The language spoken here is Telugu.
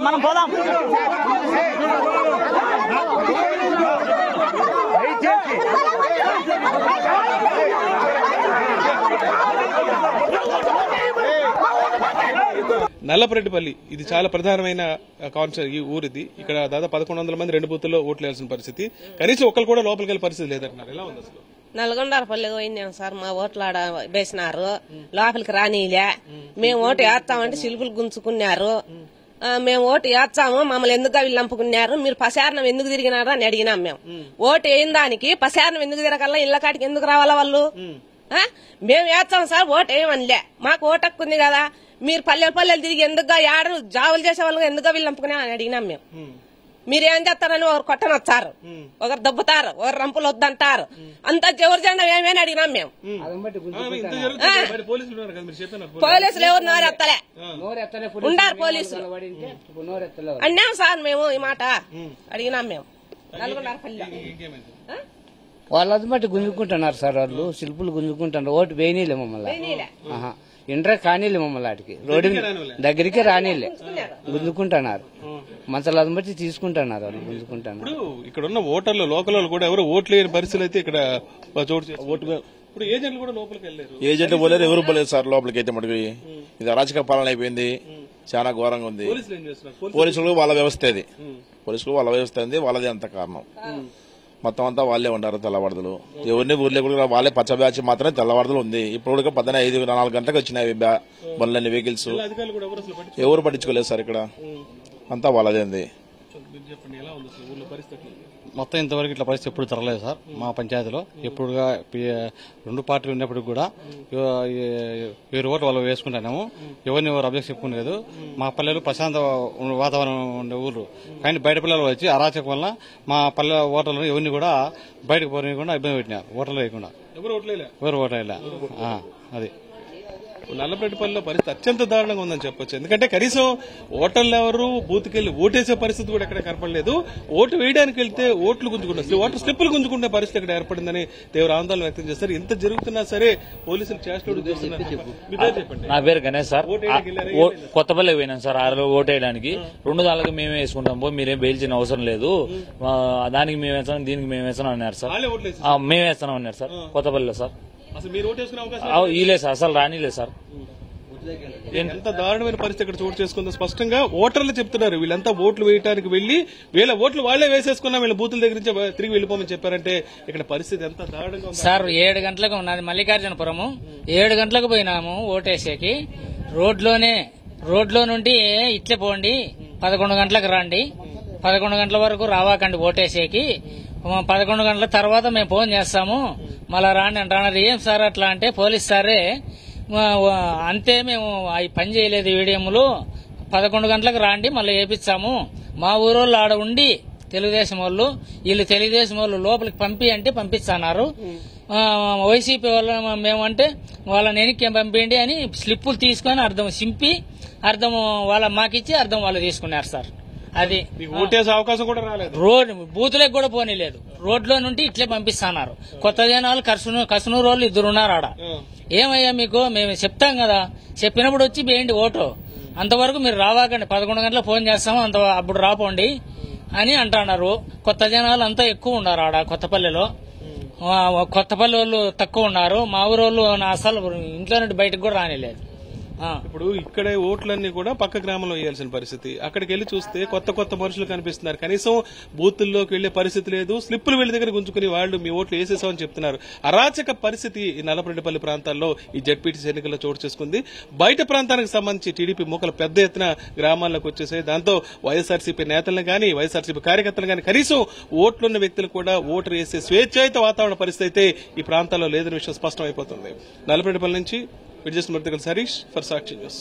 మనం పోదాం. నల్లపరెడ్డిపల్లి ఇది చాలా ప్రధానమైన ఈ ఊరిది. ఇక్కడ దాదాపు 1100 మంది 2 బూతుల్లో ఓట్లు వేయాల్సిన పరిస్థితి. కనీసం ఒక్కరు కూడా లోపలికి వెళ్ళే పరిస్థితి లేదంటున్నారు. ఎలా ఉంది అసలు? నల్గొండపల్లి పోయిందాం సార్, మా ఓట్లు ఆడ వేసినారు, లోపలికి రానిలే. మేము ఓటు వేస్తామంటే శిల్పులు గుంజుకున్నారు. మేము ఓటు వేస్తాము, మమ్మల్ని ఎందుకు వీళ్ళు నంపుకున్నారు, మీరు పశారణం ఎందుకు తిరిగినారు అని అడిగినాం. మేము ఓటు వేయిన దానికి పశారణం ఎందుకు తిరగల్లా, ఇళ్ల కాటికి ఎందుకు రావాలా వాళ్ళు? మేము వేస్తాం సార్, ఓటు వేయమనిలే, మాకు ఓటు హక్కు ఉంది కదా, మీరు పల్లెలు తిరిగి ఎందుకు ఏడు జాబులు చేసే వాళ్ళు ఎందుకు వీళ్ళు నంపుకున్నా అని అడిగినాం. మేము మీరేం చేస్తారని ఒకరు కొట్టనొచ్చారు, ఒకరు దబ్బుతారు, ఒకరు రంపులు వద్దంటారు, అంతా ఎవరు జెండా ఏమేమి అడిగినాం. మేము పోలీసులు ఎవరు నోరెత్తలే ఉండారు, పోలీసులు అన్నాం సార్. మేము ఈ మాట అడిగినాం. మేము వాళ్ళది బట్టి గుంజుకుంటున్నారు సార్, వాళ్ళు శిల్పులు గుంజుకుంటున్నారు. ఓటు వేయనీలే మమ్మల్ని, ఇంటర్ కానీలే మమ్మల్ని, వాటికి రోడ్డు దగ్గరికి రానీలే, గుంజుకుంటున్నారు. మంచాలను బట్టి తీసుకుంటున్నారు వాళ్ళు, గుంజుకుంటున్నారు. ఇక్కడ ఉన్న ఓటర్లు లోకల్ కూడా ఎవరు ఓట్లు లేని పరిస్థితులు అయితే ఇక్కడ ఇప్పుడు ఏజెంట్లు కూడా లోపలికి వెళ్ళారు. ఏజెంట్లు పోలేరు, ఎవరు పోలేదు సార్ లోపలికి. అయితే మటుకు ఇది అరాచక పాలన అయిపోయింది, చాలా ఘోరంగా ఉంది. పోలీసులు వాళ్ళ వ్యవస్థ అది, పోలీసులు వాళ్ళ వ్యవస్థ ఉంది, వాళ్ళదే అంత కారణం. మొత్తం అంతా వాళ్ళే ఉండారు తెల్లవారుదలు. ఎవరిని ఊర్లే కూడా వాళ్ళే పచ్చ బ్యాచ్ మాత్రమే తెల్లవారుదలు ఉంది. ఇప్పుడు కూడా 4 గంటలకు వచ్చినాయి బండ్లన్నీ, వెహికల్స్. ఎవరు పట్టించుకోలేదు సార్, ఇక్కడ అంతా వాళ్ళదే ఉంది. మొత్తం ఇంతవరకు ఇట్లా పరిస్థితి ఎప్పుడు జరగలేదు సార్ మా పంచాయతీలో. ఎప్పుడుగా 2 పార్టీలు ఉన్నప్పటికి కూడా ఎవరి ఓటు వాళ్ళు వేసుకుంటున్నాము, ఎవరిని ఎవరు అబ్జెక్ట్ చెప్పుకోలేదు. మా పల్లెలు ప్రశాంత వాతావరణం ఉండే ఊరు, కానీ బయట పిల్లలు వచ్చి అరాచకం వల్ల మా పల్లె ఓటర్లను ఎవరిని కూడా బయటకు పోనీయకుండా ఇబ్బంది పెట్టినారు. ఓటర్లు వేయకుండా ఎవరు ఓటర్లే. అది నల్లపరెడ్డిపల్లిలో పరిస్థితి అత్యంత దారుణంగా ఉందని చెప్పొచ్చు. ఎందుకంటే కనీసం ఓటర్లు ఎవరు బూత్కెళ్లి ఓటేసే పరిస్థితి కూడా ఎక్కడ కనపడలేదు. ఓటు వేయడానికి వెళ్తే ఓట్లు గుంజుకుంటారు, ఓటర్ స్లిప్పులు గుంజుకునే పరిస్థితి ఇక్కడ ఏర్పడిందని తీవ్ర ఆందోళన వ్యక్తం చేస్తారు. ఇంత జరుగుతున్నా సరే పోలీసులు చేస్తున్నారు. చెప్పండి. నా పేరు గణేష్ సార్, కొత్తపల్లి పోయినాం సార్ 6 ఓటు వేయడానికి. 2 దానికి మేమే వేసుకుంటాం, మీరేం బెయిల్చిన అవసరం లేదు, దానికి మేము వేస్తాం దీనికి మేము వేస్తాం అన్నారు సార్. మేము వేస్తాం అన్నారు సార్ కొత్తపల్లిలో సార్. ఇలే సార్, అసలు రానిలేదు సార్. ఎంత దారుణమైన పరిస్థితి ఇక్కడ చోటు చేసుకుందో స్పష్టంగా ఓటర్లు చెప్తున్నారు. వీళ్ళంతా ఓట్లు వేయడానికి వెళ్లి వీళ్ళ ఓట్లు వాళ్లే వేసేసుకున్నా వీళ్ళ బూతుల దగ్గర నుంచి తిరిగి వెళ్లిపోమని చెప్పారంటే ఇక్కడ పరిస్థితి ఎంత దారుణంగా ఉంది సార్. 7 గంటలకు ఉన్నది మల్లికార్జునపురము, 7 గంటలకు పోయినాము ఓటేసేకి. రోడ్లో నుండి ఇట్లే పోండి, 11 గంటలకు రండి, 11 గంటల వరకు రావాకండి ఓటేసేకి, 11 గంటల తర్వాత మేము ఫోన్ చేస్తాము మళ్ళా రాండి అంటున్నారు. ఏం సార్ అట్లా అంటే, పోలీస్ సారే అంతే, మేము అవి పని చేయలేదు ఈవీఎంలు, 11 గంటలకు రాండి మళ్ళీ వేపిస్తాము. మా ఊరోళ్ళు ఆడ ఉండి తెలుగుదేశం వాళ్ళు, వీళ్ళు తెలుగుదేశం వాళ్ళు లోపలికి పంపి అంటే పంపిస్తున్నారు. వైసీపీ వాళ్ళు మేమంటే వాళ్ళని వెనక్కి పంపించండి అని స్లిప్పులు తీసుకొని అర్థం సింపి అర్థం వాళ్ళ మాకిచ్చి అర్థం వాళ్ళు తీసుకున్నారు సార్. అది ఓటేసే అవకాశం కూడా రాలేదు, బూతులకు కూడా పోనీలేదు. రోడ్లో నుండి ఇట్లే పంపిస్తున్నారు. కొత్త జనాలు కసునూరు వాళ్ళు 2 ఉన్నారు ఆడ. ఏమయ్యా మీకు మేము చెప్తాం కదా, చెప్పినప్పుడు వచ్చి వేయండి ఓటు, అంతవరకు మీరు రావాకండి, 11 గంటలకు ఫోన్ చేస్తాము అప్పుడు రాపోండి అని అంటున్నారు. కొత్త జనాలు అంతా ఎక్కువ ఉన్నారు ఆడ కొత్తపల్లిలో. కొత్తపల్లి వాళ్ళు తక్కువ ఉన్నారు, మా ఊరోళ్ళు అసలు ఇంట్లో నుండి బయటకు కూడా రానిలేదు. ఇప్పుడు ఇక్కడే ఓట్లన్నీ కూడా పక్క గ్రామంలో వేయాల్సిన పరిస్థితి. అక్కడికి వెళ్లి చూస్తే కొత్త మనుషులు కనిపిస్తున్నారు. కనీసం బూతుల్లోకి వెళ్లే పరిస్థితి లేదు. స్లిప్పులు వెళ్లి దగ్గర గుంజుకుని వాళ్ళు మీ ఓట్లు వేసేసామని చెప్తున్నారు. అరాచక పరిస్థితి ఈ నల్లపరెడ్డిపల్లి ప్రాంతాల్లో ఈ జెడ్పీటీసీ ఎన్నికల్లో చోటు చేసుకుంది. బయట ప్రాంతానికి సంబంధించి టీడీపీ మూకలు పెద్ద ఎత్తున గ్రామాల్లోకి వచ్చేసాయి. దాంతో వైఎస్ఆర్సీపీ నేతలను గానీ వైఎస్ఆర్సీపీ కార్యకర్తలు గానీ కనీసం ఓట్లున్న వ్యక్తులు కూడా ఓటు వేసే స్వేచ్ఛాయుత వాతావరణ పరిస్థితి అయితే ఈ ప్రాంతాల్లో లేదనే విషయం స్పష్టమైపోతుంది. నల్లపరెడ్డిపల్లి నుంచి విజయస్మృతికల్ హరీష్ ఫర్ సాక్షి న్యూస్.